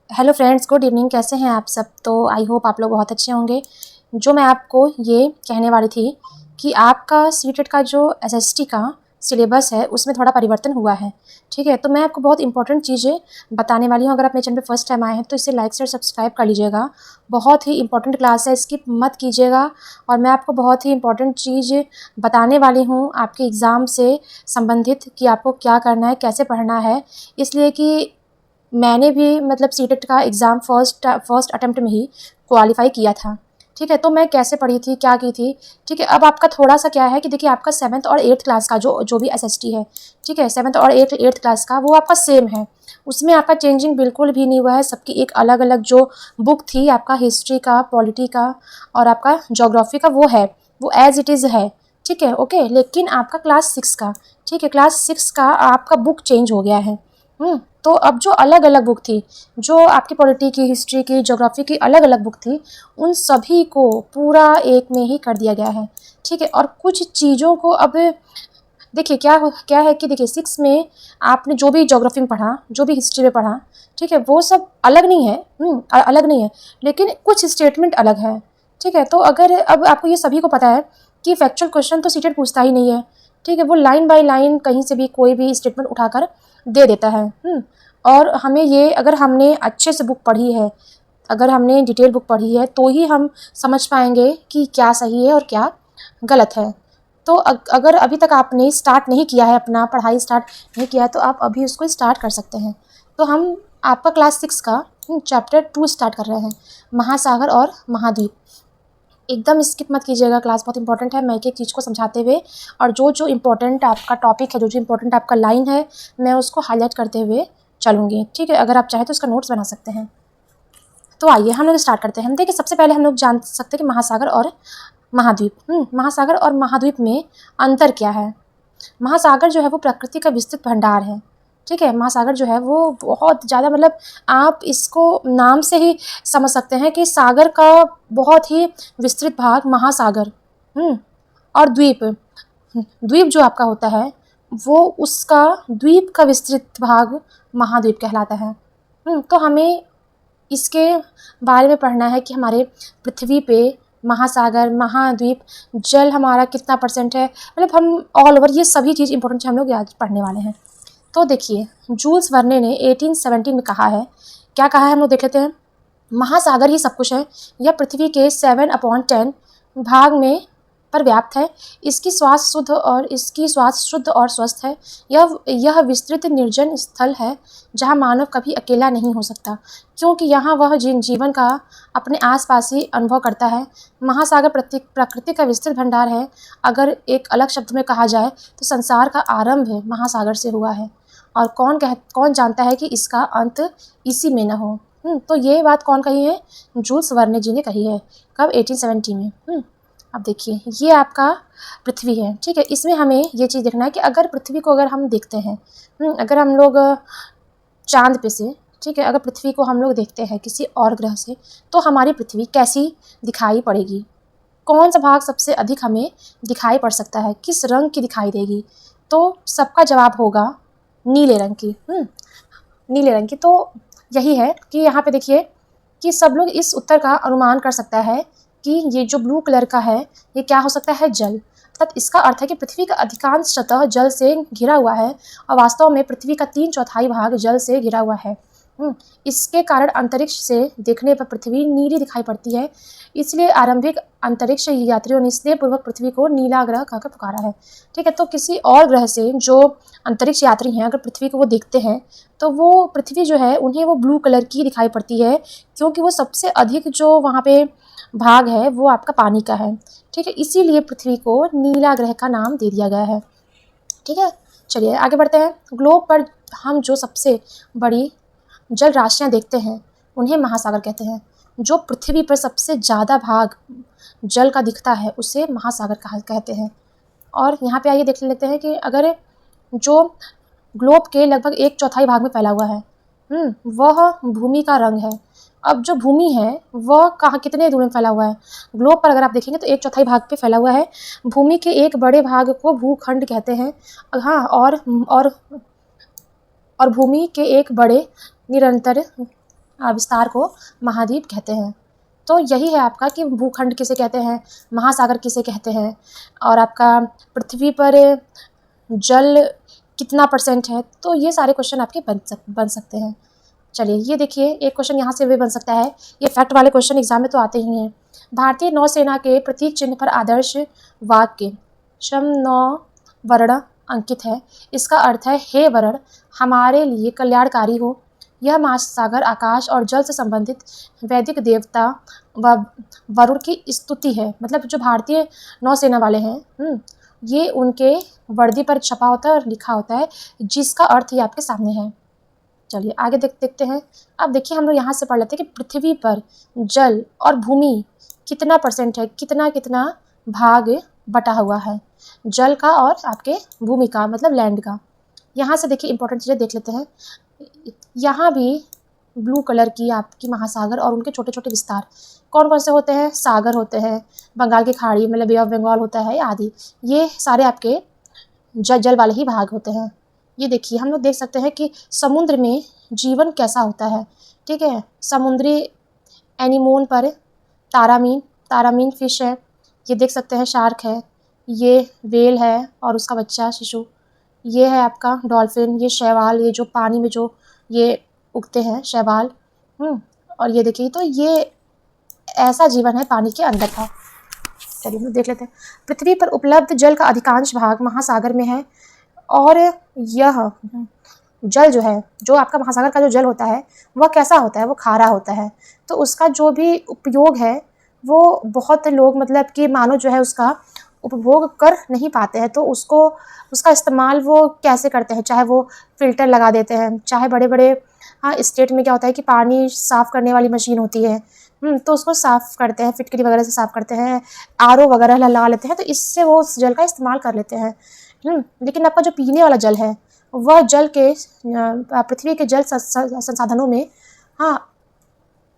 Hello friends, good evening. कैसे हैं आप सब? तो आई होप आप लोग बहुत अच्छे होंगे। जो मैं आपको ये कहने वाली थी कि आपका सीटेट का जो एसएसटी का सिलेबस है उसमें थोड़ा परिवर्तन हुआ है। ठीक है, तो मैं आपको बहुत इंपॉर्टेंट चीज़ें बताने वाली हूँ। अगर आप मेरे चैनल पे फर्स्ट टाइम आए हैं तो इसे लाइक से सब्सक्राइब कर लीजिएगा। बहुत ही इंपॉर्टेंट क्लास है, स्किप मत कीजिएगा। और मैं आपको बहुत ही इंपॉर्टेंट चीज़ बताने वाली हूँ आपके एग्ज़ाम से संबंधित कि आपको क्या करना है, कैसे पढ़ना है। इसलिए कि मैंने भी मतलब सीटेट का एग्ज़ाम फर्स्ट अटेम्प्ट में ही क्वालिफ़ाई किया था। ठीक है, तो मैं कैसे पढ़ी थी, क्या की थी। ठीक है, अब आपका थोड़ा-सा क्या है कि देखिए आपका 7th और 8th क्लास का जो भी एसएसटी है, ठीक है, 7th और 8th क्लास का वो आपका सेम है। उसमें आपका चेंजिंग बिल्कुल भी नहीं हुआ है। सबकी एक अलग-अलग जो बुक थी, आपका हिस्ट्री का, पॉलिटी का और आपका ज्योग्राफी का वो है, वो एज़ इट इज़ है। ठीक है, ओके। लेकिन आपका क्लास 6 का, ठीक है, क्लास 6 का आपका बुक चेंज हो गया है। तो अब जो अलग-अलग बुक थी, जो आपकी पॉलिटी की, हिस्ट्री की, ज्योग्राफी की अलग-अलग बुक थी, उन सभी को पूरा एक में ही कर दिया गया है। ठीक है, और कुछ चीज़ों को अब देखिए क्या है कि देखिए 6 में आपने जो भी ज्योग्राफी में पढ़ा, जो भी हिस्ट्री में पढ़ा, ठीक है, वो सब अलग नहीं है। अलग नहीं है, लेकिन कुछ स्टेटमेंट अलग है। ठीक है, तो अगर अब आपको ये सभी को पता है कि फैक्चुअल क्वेश्चन तो सीटेट पूछता ही नहीं है। ठीक है, वो लाइन बाय लाइन कहीं से भी कोई भी स्टेटमेंट उठाकर दे देता है। और हमें ये, अगर हमने अच्छे से बुक पढ़ी है, अगर हमने डिटेल बुक पढ़ी है, तो ही हम समझ पाएंगे कि क्या सही है और क्या गलत है। तो अगर अभी तक आपने स्टार्ट नहीं किया है, अपना पढ़ाई स्टार्ट नहीं किया है, तो आप अभी उसको स्टार्ट कर सकते हैं। तो हम आपका क्लास 6 का चैप्टर 2 स्टार्ट कर रहे हैं, महासागर और महाद्वीप। एकदम स्किप मत कीजिएगा, क्लास बहुत इंपॉर्टेंट है। मैं एक एक चीज़ को समझाते हुए और जो जो इम्पोर्टेंट आपका टॉपिक है, जो जो इम्पोर्टेंट आपका लाइन है, मैं उसको हाईलाइट करते हुए चलूँगी। ठीक है, अगर आप चाहें तो उसका नोट्स बना सकते हैं। तो आइए हम लोग स्टार्ट करते हैं। देखिए, सबसे पहले हम लोग जान सकते हैं कि महासागर और महाद्वीप। महासागर और महाद्वीप में अंतर क्या है। महासागर जो है वो प्रकृति का विस्तृत भंडार है। ठीक है, महासागर जो है वो बहुत ज़्यादा, मतलब आप इसको नाम से ही समझ सकते हैं कि सागर का बहुत ही विस्तृत भाग महासागर। और द्वीप, द्वीप जो आपका होता है वो उसका द्वीप का विस्तृत भाग महाद्वीप कहलाता है। तो हमें इसके बारे में पढ़ना है कि हमारे पृथ्वी पे महासागर, महाद्वीप, जल हमारा कितना परसेंट है, मतलब हम ऑल ओवर ये सभी चीज़ इंपॉर्टेंट हम लोग याद पढ़ने वाले हैं। तो देखिए, जूल्स वर्ने ने 1817 में कहा है, क्या कहा है हम लोग देख लेते हैं। महासागर ही सब कुछ है। यह पृथ्वी के 7/10 भाग में पर व्याप्त है। इसकी श्वास शुद्ध और स्वस्थ है। यह विस्तृत निर्जन स्थल है जहाँ मानव कभी अकेला नहीं हो सकता, क्योंकि यहाँ वह जीवन का अपने आसपास ही अनुभव करता है। महासागर प्रकृति का विस्तृत भंडार है। अगर एक अलग शब्द में कहा जाए तो संसार का आरंभ महासागर से हुआ है, और कौन जानता है कि इसका अंत इसी में न हो। तो ये बात कौन कही है? जूल्स वर्ने जी ने कही है। कब? 1870 में। अब देखिए, ये आपका पृथ्वी है। ठीक है, इसमें हमें ये चीज़ देखना है कि अगर पृथ्वी को अगर हम देखते हैं, अगर हम लोग चांद पे से, ठीक है, अगर पृथ्वी को हम लोग देखते हैं किसी और ग्रह से, तो हमारी पृथ्वी कैसी दिखाई पड़ेगी? कौन सा भाग सबसे अधिक हमें दिखाई पड़ सकता है, किस रंग की दिखाई देगी? तो सबका जवाब होगा नीले रंग की। नीले रंग की। तो यही है कि यहाँ पे देखिए कि सब लोग इस उत्तर का अनुमान कर सकता है कि ये जो ब्लू कलर का है ये क्या हो सकता है? जल। तब इसका अर्थ है कि पृथ्वी का अधिकांश सतह जल से घिरा हुआ है, और वास्तव में पृथ्वी का 3/4 भाग जल से घिरा हुआ है। इसके कारण अंतरिक्ष से देखने पर पृथ्वी नीली दिखाई पड़ती है। इसलिए आरंभिक अंतरिक्ष यात्रियों ने स्नेहपूर्वक पृथ्वी को नीला ग्रह कहकर पुकारा है। ठीक है, तो किसी और ग्रह से जो अंतरिक्ष यात्री हैं, अगर पृथ्वी को वो देखते हैं तो वो पृथ्वी जो है उन्हें वो ब्लू कलर की दिखाई पड़ती है, क्योंकि वो सबसे अधिक जो वहाँ पे भाग है वो आपका पानी का है। ठीक है, इसीलिए पृथ्वी को नीला ग्रह का नाम दे दिया गया है। ठीक है, चलिए आगे बढ़ते हैं। ग्लोब पर हम जो सबसे बड़ी जल राशियाँ देखते हैं उन्हें महासागर कहते हैं। जो पृथ्वी पर सबसे ज़्यादा भाग जल का दिखता है उसे महासागर कहते हैं। और यहाँ पे आइए देख लेते हैं कि अगर जो ग्लोब के लगभग 1/4 भाग में फैला हुआ है, वह भूमि का रंग है। अब जो भूमि है वह कहाँ, कितने दूर में फैला हुआ है? ग्लोब पर अगर आप देखेंगे तो 1/4 भाग पे फैला हुआ है। भूमि के एक बड़े भाग को भूखंड कहते हैं। हाँ, और भूमि के एक बड़े निरंतर विस्तार को महाद्वीप कहते हैं। तो यही है आपका कि भूखंड किसे कहते हैं, महासागर किसे कहते हैं, और आपका पृथ्वी पर जल कितना % है। तो ये सारे क्वेश्चन आपके बन सकते हैं। चलिए ये देखिए, एक क्वेश्चन यहाँ से भी बन सकता है। ये फैक्ट वाले क्वेश्चन एग्जाम में तो आते ही हैं। भारतीय नौसेना के प्रतीक चिन्ह पर आदर्श वाक्य शम नौ वर्ण अंकित है। इसका अर्थ है, हे वर्ण हमारे लिए कल्याणकारी हो। यह महासागर आकाश और जल से संबंधित वैदिक देवता व वरुण की स्तुति है। मतलब जो भारतीय नौसेना वाले हैं, ये उनके वर्दी पर छपा होता है और लिखा होता है, जिसका अर्थ ये आपके सामने है। चलिए आगे देखते हैं। अब देखिए हम लोग यहाँ से पढ़ लेते हैं कि पृथ्वी पर जल और भूमि कितना % है, कितना कितना भाग बटा हुआ है जल का और आपके भूमि का, मतलब लैंड का। यहाँ से देखिए इंपॉर्टेंट चीज़ें देख लेते हैं। यहाँ भी ब्लू कलर की आपकी महासागर और उनके छोटे छोटे विस्तार कौन कौन से होते हैं, सागर होते हैं, बंगाल की खाड़ी मतलब बे ऑफ बंगाल होता है आदि, ये सारे आपके जल वाले ही भाग होते हैं। ये देखिए हम लोग देख सकते हैं कि समुद्र में जीवन कैसा होता है। ठीक है, समुद्री एनिमोन पर तारामीन फिश है, ये देख सकते हैं, शार्क है, ये वेल है और उसका बच्चा शिशु, ये है आपका डॉल्फिन, ये शैवाल, ये जो पानी में जो ये उगते हैं शैवाल, और ये देखिए, तो ये ऐसा जीवन है पानी के अंदर का। चलिए हम देख लेते हैं। पृथ्वी पर उपलब्ध जल का अधिकांश भाग महासागर में है, और यह जल जो है, जो आपका महासागर का जो जल होता है वह कैसा होता है, वो खारा होता है। तो उसका जो भी उपयोग है वो बहुत लोग मतलब कि मानो जो है उसका उपभोग कर नहीं पाते हैं। तो उसका इस्तेमाल वो कैसे करते हैं, चाहे वो फ़िल्टर लगा देते हैं, चाहे बड़े बड़े स्टेट में क्या होता है कि पानी साफ़ करने वाली मशीन होती है, तो उसको साफ़ करते हैं, फिटकरी वगैरह से साफ़ करते हैं, आरओ वगैरह लगा लेते हैं, तो इससे वो उस जल का इस्तेमाल कर लेते हैं। लेकिन आपका जो पीने वाला जल है वह जल के पृथ्वी के जल संसाधनों में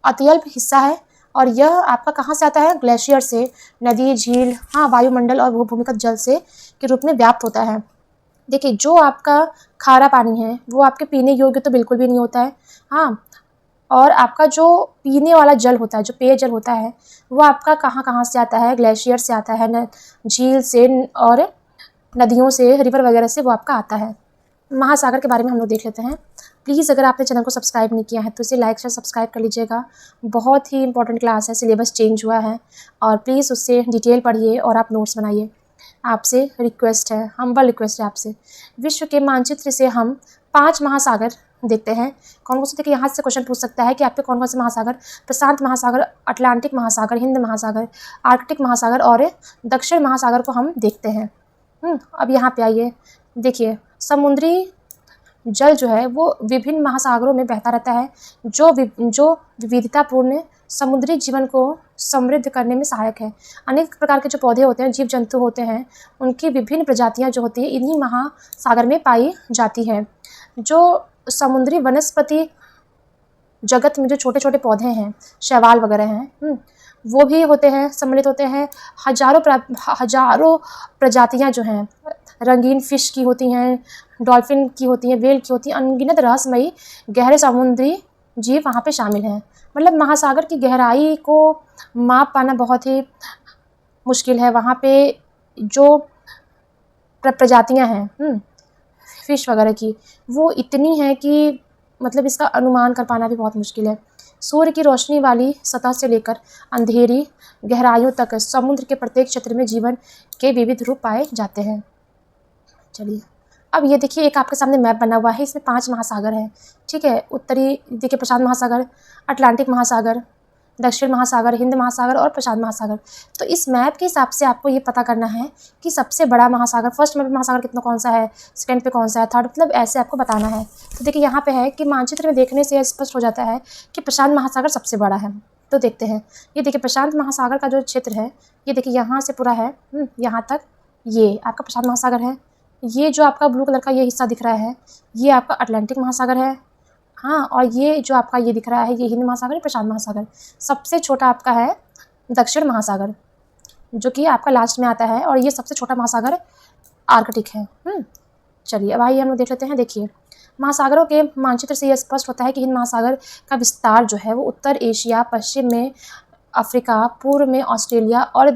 अत्यल्प हिस्सा है, और यह आपका कहाँ से आता है, ग्लेशियर से, नदी, झील, वायुमंडल और भूमिगत जल से के रूप में व्याप्त होता है। देखिए जो आपका खारा पानी है वो आपके पीने योग्य तो बिल्कुल भी नहीं होता है। और आपका जो पीने वाला जल होता है, जो पेयजल होता है, वो आपका कहाँ से आता है, ग्लेशियर से आता है, झील से और नदियों से, रिवर वगैरह से वो आपका आता है। महासागर के बारे में हम लोग देख लेते हैं। प्लीज़ अगर आपने चैनल को सब्सक्राइब नहीं किया है तो इसे लाइक शेयर सब्सक्राइब कर लीजिएगा। बहुत ही इंपॉर्टेंट क्लास है, सिलेबस चेंज हुआ है, और प्लीज़ उससे डिटेल पढ़िए और आप नोट्स बनाइए। आपसे रिक्वेस्ट है, हम्बल रिक्वेस्ट है आपसे। विश्व के मानचित्र से हम 5 महासागर देखते हैं। कौन कौन से, देखिए यहाँ से क्वेश्चन पूछ सकता है कि आपके कौन कौन से महासागर, प्रशांत महासागर, अटलांटिक महासागर, हिंद महासागर, आर्कटिक महासागर और दक्षिण महासागर को हम देखते हैं। अब यहाँ पे आइए, देखिए समुद्री जल जो है वो विभिन्न महासागरों में बहता रहता है, जो विविधतापूर्ण समुद्री जीवन को समृद्ध करने में सहायक है। अनेक प्रकार के जो पौधे होते हैं, जीव जंतु होते हैं, उनकी विभिन्न प्रजातियां जो होती है इन्हीं महासागर में पाई जाती है। जो समुद्री वनस्पति जगत में जो छोटे छोटे पौधे हैं, शैवाल वगैरह हैं, वो भी होते हैं, सम्मिलित होते हैं। हजारों प्रजातियां जो हैं, रंगीन फिश की होती हैं, डॉल्फिन की होती हैं, वेल की होती हैं, अनगिनत रहस्यमयी गहरे समुद्री जीव वहाँ पे शामिल हैं। मतलब महासागर की गहराई को माप पाना बहुत ही मुश्किल है। वहाँ पे जो प्रजातियाँ हैं फिश वगैरह की, वो इतनी हैं कि मतलब इसका अनुमान कर पाना भी बहुत मुश्किल है। सूर्य की रोशनी वाली सतह से लेकर अंधेरी गहराइयों तक समुद्र के प्रत्येक क्षेत्र में जीवन के विविध रूप पाए जाते हैं। चलिए अब ये देखिए, एक आपके सामने मैप बना हुआ है, इसमें 5 महासागर हैं। ठीक है, उत्तरी देखिए प्रशांत महासागर, अटलांटिक महासागर, दक्षिण महासागर, हिंद महासागर और प्रशांत महासागर। तो इस मैप के हिसाब से आपको ये पता करना है कि सबसे बड़ा महासागर, फर्स्ट महासागर कितना, कौन सा है, सेकंड पे कौन सा है, थर्ड, मतलब ऐसे आपको बताना है। तो देखिए यहाँ पे है कि मानचित्र में देखने से स्पष्ट हो जाता है कि प्रशांत महासागर सबसे बड़ा है। तो देखते हैं, ये देखिए प्रशांत महासागर का जो क्षेत्र है, ये देखिए यहाँ से पूरा है, यहाँ तक ये आपका प्रशांत महासागर है। ये जो आपका ब्लू कलर का ये हिस्सा दिख रहा है, ये आपका अटलांटिक महासागर है। और ये जो आपका ये दिख रहा है, ये हिंद महासागर, प्रशांत महासागर। सबसे छोटा आपका है दक्षिण महासागर, जो कि आपका लास्ट में आता है, और ये सबसे छोटा महासागर आर्कटिक है। चलिए अब आइए हम लोग देख लेते हैं। देखिए महासागरों के मानचित्र से यह स्पष्ट होता है कि हिंद महासागर का विस्तार जो है वो उत्तर एशिया, पश्चिम में अफ्रीका, पूर्व में ऑस्ट्रेलिया और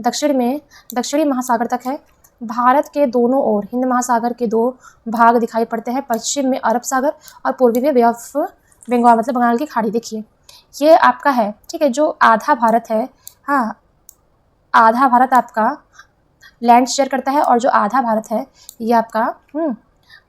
दक्षिणी महासागर तक है। भारत के दोनों ओर हिंद महासागर के 2 भाग दिखाई पड़ते हैं, पश्चिम में अरब सागर और पूर्वी में बे ऑफ बंगाल मतलब बंगाल की खाड़ी। देखिए ये आपका है, ठीक है, जो आधा भारत है, हाँ आधा भारत आपका लैंड शेयर करता है और जो आधा भारत है ये आपका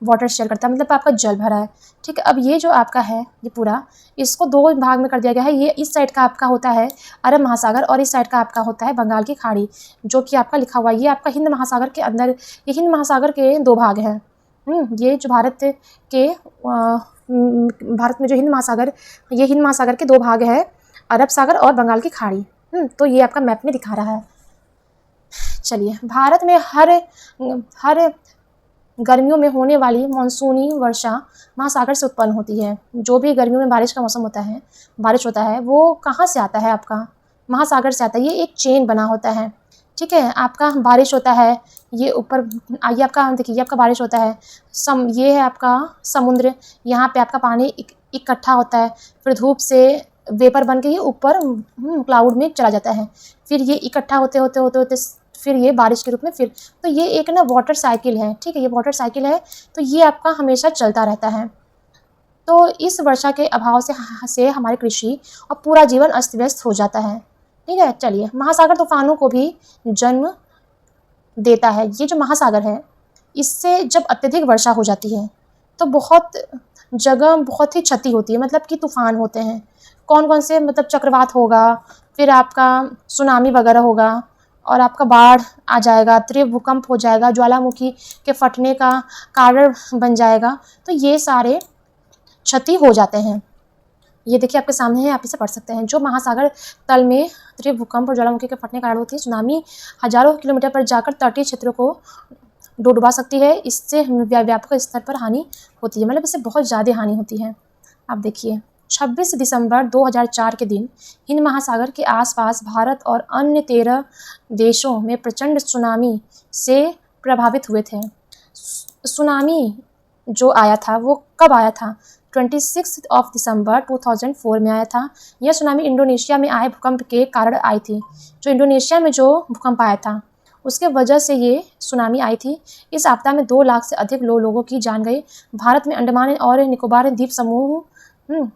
वाटर शेयर करता है, मतलब आपका जल भरा है, ठीक है। अब ये जो आपका है ये पूरा, इसको 2 भाग में कर दिया गया है। ये इस साइड का आपका होता है अरब महासागर और इस साइड का आपका होता है बंगाल की खाड़ी, जो कि आपका लिखा हुआ है। ये आपका हिंद महासागर के अंदर, ये हिंद महासागर के 2 भाग हैं। ये जो भारत में जो हिंद महासागर, ये हिंद महासागर के 2 भाग है, अरब सागर और बंगाल की खाड़ी। तो ये आपका मैप में दिखा रहा है। चलिए, भारत में हर गर्मियों में होने वाली मानसूनी वर्षा महासागर से उत्पन्न होती है। जो भी गर्मियों में बारिश का मौसम होता है, बारिश होता है, वो कहाँ से आता है? आपका महासागर से आता है। ये एक चेन बना होता है, ठीक है। आपका बारिश होता है, ये ऊपर आइए, आपका देखिए, ये आपका बारिश होता है, ये है आपका समुद्र, यहाँ पे आपका पानी इकट्ठा होता है, फिर धूप से वेपर बन के ये ऊपर क्लाउड में चला जाता है, फिर ये इकट्ठा होते होते होते होते फिर ये बारिश के रूप में फिर, तो ये एक ना वाटर साइकिल है, ठीक है, ये वाटर साइकिल है। तो ये आपका हमेशा चलता रहता है। तो इस वर्षा के अभाव से हमारी कृषि और पूरा जीवन अस्त व्यस्त हो जाता है, ठीक है। चलिए, महासागर तूफानों को भी जन्म देता है। ये जो महासागर है, इससे जब अत्यधिक वर्षा हो जाती है तो बहुत जगह बहुत ही क्षति होती है, मतलब कि तूफान होते हैं। कौन कौन से? मतलब चक्रवात होगा, फिर आपका सुनामी वगैरह होगा, और आपका बाढ़ आ जाएगा, तीव्र भूकंप हो जाएगा, ज्वालामुखी के फटने का कारण बन जाएगा। तो ये सारे क्षति हो जाते हैं। ये देखिए आपके सामने है, आप इसे पढ़ सकते हैं। जो महासागर तल में तीव्र भूकंप और ज्वालामुखी के फटने का कारण होती है, सुनामी हजारों किलोमीटर पर जाकर तटीय क्षेत्रों को डुबा सकती है। इससे व्यापक स्तर पर हानि होती है, मतलब इससे बहुत ज़्यादा हानि होती है। आप देखिए, 26 दिसंबर 2004 के दिन हिंद महासागर के आसपास भारत और अन्य 13 देशों में प्रचंड सुनामी से प्रभावित हुए थे। सुनामी जो आया था वो कब आया था? 26 दिसंबर 2004 में आया था। यह सुनामी इंडोनेशिया में आए भूकंप के कारण आई थी। जो इंडोनेशिया में जो भूकंप आया था उसके वजह से ये सुनामी आई थी। इस आपदा में 2 लाख से अधिक लोगों की जान गई। भारत में अंडमान और निकोबार द्वीप समूह,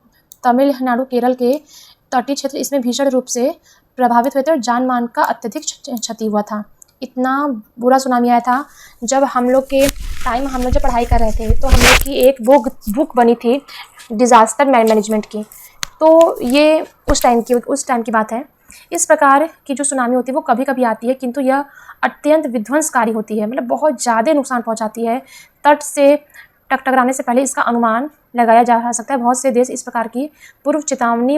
तमिलनाडु, केरल के तटीय क्षेत्र इसमें भीषण रूप से प्रभावित हुए थे और जान मान का अत्यधिक क्षति हुआ था। इतना बुरा सुनामी आया था। जब हम लोग के टाइम, हम लोग जब पढ़ाई कर रहे थे तो हम लोग की एक बुक बनी थी डिज़ास्टर मैनेजमेंट की। तो ये उस टाइम की बात है। इस प्रकार की जो सुनामी होती है वो कभी कभी आती है, किंतु यह अत्यंत विध्वंसकारी होती है, मतलब बहुत ज़्यादा नुकसान पहुंचाती है। तट से टकराने से पहले इसका अनुमान लगाया जा सकता है। बहुत से देश इस प्रकार की पूर्व चेतावनी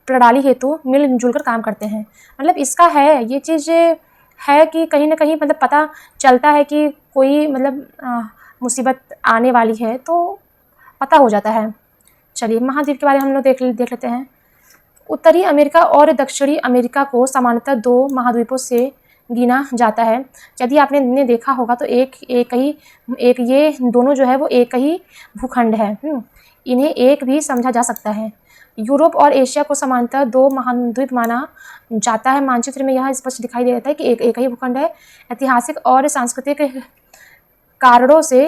प्रणाली हेतु मिलजुल कर काम करते हैं। मतलब इसका है, ये चीज़ है कि कहीं ना कहीं मतलब पता चलता है कि कोई मतलब मुसीबत आने वाली है तो पता हो जाता है। चलिए, महाद्वीप के बारे में हम लोग देख लेते हैं। उत्तरी अमेरिका और दक्षिणी अमेरिका को सामान्यतः 2 महाद्वीपों से गिना जाता है। यदि आपने देखा होगा तो एक ये दोनों जो है वो एक ही भूखंड है। इन्हें एक भी समझा जा सकता है। यूरोप और एशिया को समानतः 2 महाद्वीप माना जाता है। मानचित्र में यह स्पष्ट दिखाई दे देता है कि एक ही भूखंड है। ऐतिहासिक और सांस्कृतिक कारणों से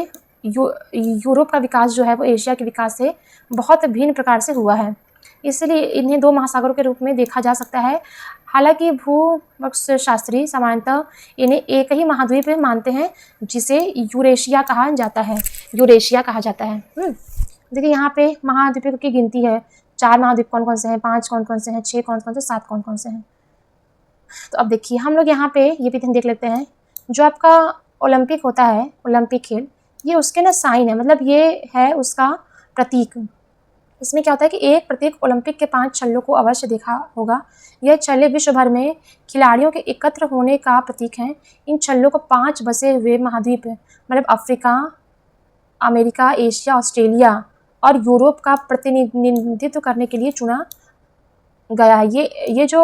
यूरोप का विकास जो है वो एशिया के विकास से बहुत भिन्न प्रकार से हुआ है, इसलिए इन्हें 2 महासागरों के रूप में देखा जा सकता है। हालांकि भूशास्त्री सामान्यतः इन्हें एक ही महाद्वीप मानते हैं, जिसे यूरेशिया कहा जाता है। देखिए, यहाँ पे महाद्वीपों की गिनती है। 4 महाद्वीप कौन कौन से हैं, 5 कौन कौन से हैं, 6 कौन कौन से, 7 कौन कौन से हैं। तो अब देखिए, हम लोग यहाँ पे ये भी देख लेते हैं। जो आपका ओलंपिक होता है, ओलंपिक खेल, ये उसके ना साइन है, मतलब ये है उसका प्रतीक। इसमें क्या होता है कि एक प्रत्येक ओलंपिक के 5 छल्लों को अवश्य देखा होगा। यह छल्ले विश्व भर में खिलाड़ियों के एकत्र होने का प्रतीक हैं। इन छल्लों को 5 बसे हुए महाद्वीप, मतलब अफ्रीका, अमेरिका, एशिया, ऑस्ट्रेलिया और यूरोप का प्रतिनिधित्व करने के लिए चुना गया है। ये जो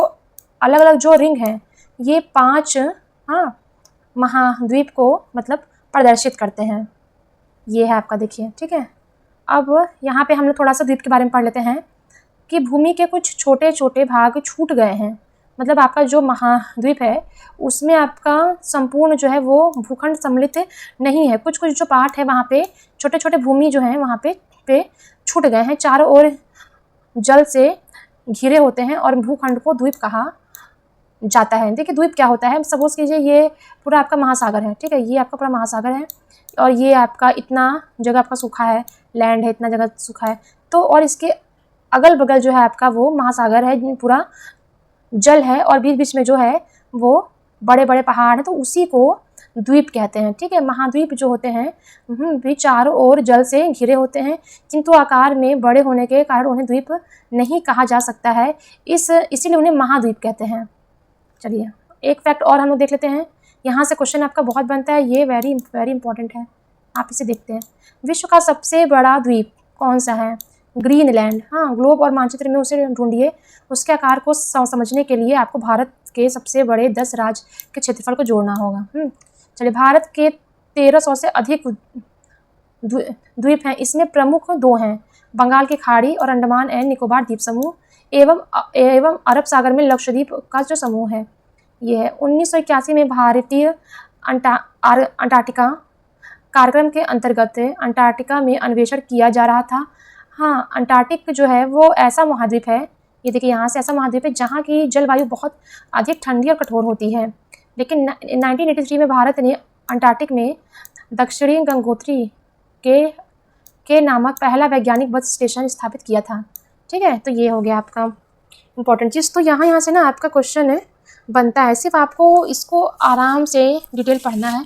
अलग अलग जो रिंग हैं, ये 5 महाद्वीप को मतलब प्रदर्शित करते हैं। ये है आपका, देखिए, ठीक है। अब यहाँ पे हम लोग थोड़ा सा द्वीप के बारे में पढ़ लेते हैं कि भूमि के कुछ छोटे छोटे भाग छूट गए हैं। मतलब आपका जो महाद्वीप है उसमें आपका संपूर्ण जो है वो भूखंड सम्मिलित नहीं है। कुछ कुछ जो पार्ट है वहाँ पे छोटे छोटे भूमि जो है वहाँ पे छूट गए हैं। चारों ओर जल से घिरे होते हैं और भूखंड को द्वीप कहा जाता है। देखिए द्वीप क्या होता है, सपोज कीजिए ये पूरा आपका महासागर है, ठीक है, ये आपका पूरा महासागर है और ये आपका इतना जगह आपका सूखा है, लैंड है, इतना जगह सूखा है, तो और इसके अगल बगल जो है आपका वो महासागर है, पूरा जल है और बीच बीच में जो है वो बड़े बड़े पहाड़ हैं, तो उसी को द्वीप कहते हैं, ठीक है। महाद्वीप जो होते हैं भी चारों ओर जल से घिरे होते हैं, किंतु आकार में बड़े होने के कारण उन्हें द्वीप नहीं कहा जा सकता है, इसीलिए उन्हें महाद्वीप कहते हैं। चलिए एक फैक्ट और हम लोग देख लेते हैं, यहाँ से क्वेश्चन आपका बहुत बनता है, ये वेरी वेरी इंपॉर्टेंट है, आप इसे देखते हैं। विश्व का सबसे बड़ा द्वीप कौन सा है? ग्रीनलैंड। हाँ, ग्लोब और मानचित्र में उसे ढूंढिए। उसके आकार को समझने के लिए आपको भारत के सबसे बड़े 10 राज्य के क्षेत्रफल को जोड़ना होगा। चलिए, भारत के 1300 से अधिक द्वीप हैं, इसमें प्रमुख 2 हैं, बंगाल की खाड़ी और अंडमान एंड निकोबार द्वीप समूह एवं अरब सागर में लक्षद्वीप का जो समूह है ये है। 1981 में भारतीय अंटार्कटिका कार्यक्रम के अंतर्गत अंटार्कटिका में अन्वेषण किया जा रहा था। हाँ, अंटार्कटिक जो है वो ऐसा महाद्वीप है, ये देखिए यहाँ से ऐसा महाद्वीप है जहाँ की जलवायु बहुत अधिक ठंडी और कठोर होती है। लेकिन 1983 में भारत ने अंटार्कटिक में दक्षिणी गंगोत्री के नामक पहला वैज्ञानिक बस स्टेशन स्थापित किया था, ठीक है। तो ये हो गया आपका इम्पोर्टेंट चीज़। तो यहाँ से ना आपका क्वेश्चन बनता है, सिर्फ आपको इसको आराम से डिटेल पढ़ना है।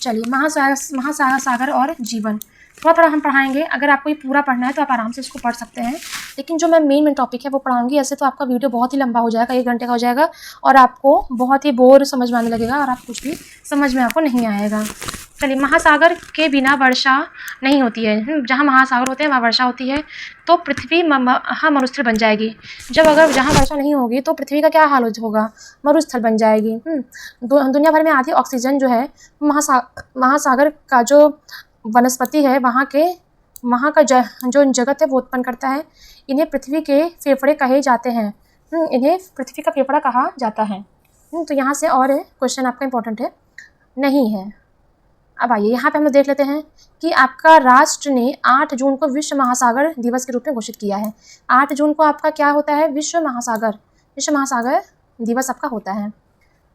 चलिए, महासागर और जीवन थोड़ा थोड़ा हम पढ़ाएंगे। अगर आपको ये पूरा पढ़ना है तो आप आराम से इसको पढ़ सकते हैं, लेकिन जो मैं मेन टॉपिक है वो पढ़ाऊंगी। ऐसे तो आपका वीडियो बहुत ही लंबा हो जाएगा, 1 घंटे का हो जाएगा और आपको बहुत ही बोर समझ में आने लगेगा और आप कुछ भी समझ में आपको नहीं आएगा। चलिए, महासागर के बिना वर्षा नहीं होती है। जहाँ महासागर होते हैं वहाँ वर्षा होती है, तो पृथ्वी मरुस्थल बन जाएगी। जब अगर जहाँ वर्षा नहीं होगी तो पृथ्वी का क्या हाल होगा? मरुस्थल बन जाएगी। दुनिया भर में आधी ऑक्सीजन जो है महासागर का जो वनस्पति है वहाँ का जो जगत है वो उत्पन्न करता है। इन्हें पृथ्वी के फेफड़े कहे जाते हैं। इन्हें पृथ्वी का फेफड़ा कहा जाता है। तो यहाँ से और क्वेश्चन आपका इम्पोर्टेंट है नहीं है। अब आइए यहाँ पे हम लोग देख लेते हैं कि आपका राष्ट्र ने 8 जून को विश्व महासागर दिवस के रूप में घोषित किया है। 8 जून को आपका क्या होता है? विश्व महासागर दिवस आपका होता है।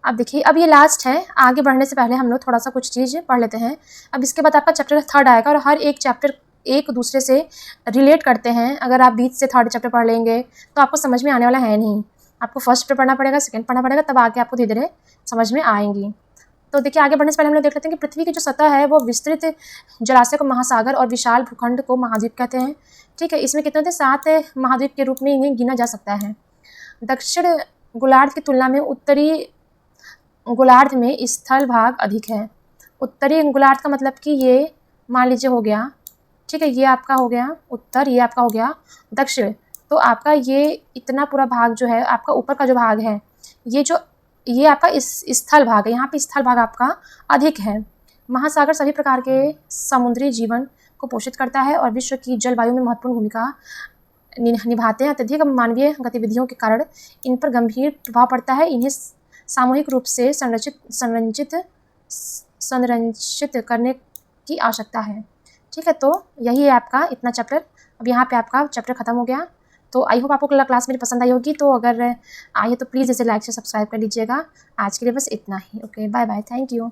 अब देखिए, अब ये लास्ट है, आगे बढ़ने से पहले हम लोग थोड़ा सा कुछ चीज़ पढ़ लेते हैं। अब इसके बाद आपका चैप्टर 3 आएगा और हर एक चैप्टर एक दूसरे से रिलेट करते हैं। अगर आप बीच से 3rd चैप्टर पढ़ लेंगे तो आपको समझ में आने वाला है नहीं, आपको फर्स्ट पे पढ़ना पड़ेगा, सेकंड पढ़ना पड़ेगा, तब आगे आपको धीरे धीरे समझ में आएंगी। तो देखिए, आगे बढ़ने से पहले हम लोग देख लेते हैं कि पृथ्वी की जो सतह है वो विस्तृत जलाशय को महासागर और विशाल भूखंड को महाद्वीप कहते हैं, ठीक है। इसमें कितने होते हैं? 7 महाद्वीप के रूप में इन्हें गिना जा सकता है। दक्षिण गोलार्ध की तुलना में उत्तरी गोलार्ध में स्थल भाग अधिक है। उत्तरी गोलार्ध का मतलब कि ये मान लीजिए हो गया, ठीक है, ये आपका हो गया उत्तर, ये आपका हो गया दक्षिण। तो आपका ये इतना पूरा भाग जो है आपका ऊपर का जो भाग है ये आपका इस स्थल भाग है, यहाँ पे स्थल भाग आपका अधिक है। महासागर सभी प्रकार के समुद्री जीवन को पोषित करता है और विश्व की जलवायु में महत्वपूर्ण भूमिका निभाते हैं। अत्यधिक मानवीय गतिविधियों के कारण इन पर गंभीर प्रभाव पड़ता है। इन्हें सामूहिक रूप से संरक्षित करने की आवश्यकता है, ठीक है। तो यही है आपका इतना चैप्टर। अब यहाँ पे आपका चैप्टर खत्म हो गया। तो आई होप आपको क्लास मेरी पसंद आई होगी। तो अगर आई है तो प्लीज़ इसे लाइक से सब्सक्राइब कर लीजिएगा। आज के लिए बस इतना ही। Okay, bye bye, thank you.